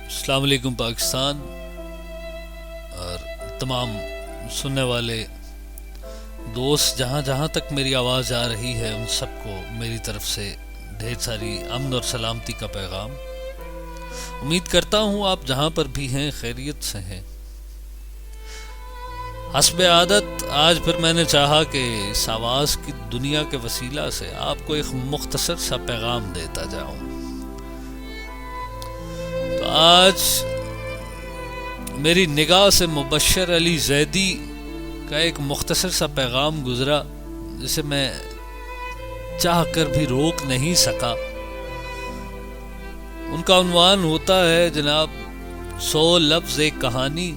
السلام علیکم پاکستان اور تمام سننے والے دوست، جہاں جہاں تک میری آواز آ رہی ہے ان سب کو میری طرف سے ڈھیر ساری امن اور سلامتی کا پیغام۔ امید کرتا ہوں آپ جہاں پر بھی ہیں خیریت سے ہیں۔ حسب عادت آج پھر میں نے چاہا کہ اس آواز کی دنیا کے وسیلہ سے آپ کو ایک مختصر سا پیغام دیتا جاؤں۔ تو آج میری نگاہ سے مبشر علی زیدی کا ایک مختصر سا پیغام گزرا جسے میں چاہ کر بھی روک نہیں سکا۔ ان کا عنوان ہوتا ہے جناب 100 لفظ ایک کہانی،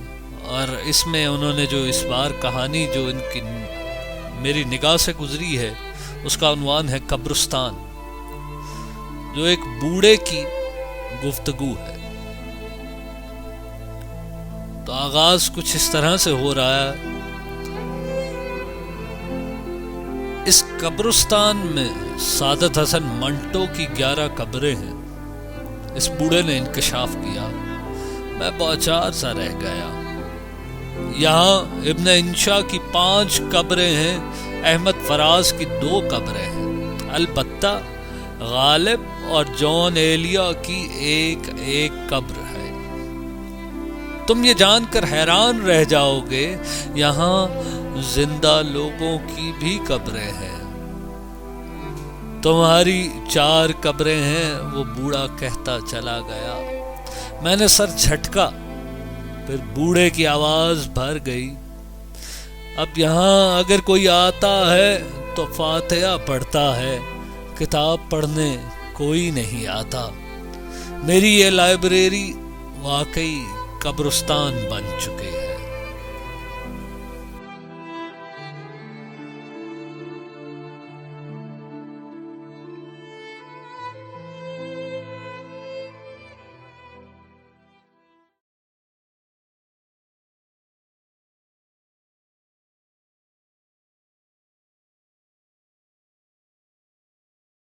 اور اس میں انہوں نے جو اس بار کہانی جو ان کی میری نگاہ سے گزری ہے اس کا عنوان ہے قبرستان، جو ایک بوڑھے کی گفتگو ہے۔ تو آغاز کچھ اس طرح سے ہو رہا ہے۔ اس قبرستان میں سعادت حسن منٹو کی 11 قبریں ہیں۔ اس بوڑھے نے انکشاف کیا، میں باچار سا رہ گیا۔ یہاں ابن انشا کی 5 قبریں ہیں، احمد فراز کی 2 قبریں ہیں، البتہ غالب اور جون ایلیا کی ایک قبر ہے۔ تم یہ جان کر حیران رہ جاؤ گے یہاں زندہ لوگوں کی بھی قبریں ہیں۔ تمہاری 4 قبریں ہیں، وہ بوڑھا کہتا چلا گیا۔ میں نے سر جھٹکا، پھر بوڑھے کی آواز بھر گئی، اب یہاں اگر کوئی آتا ہے تو فاتحہ پڑھتا ہے، کتاب پڑھنے کوئی نہیں آتا۔ میری یہ لائبریری واقعی قبرستان بن چکے ہے۔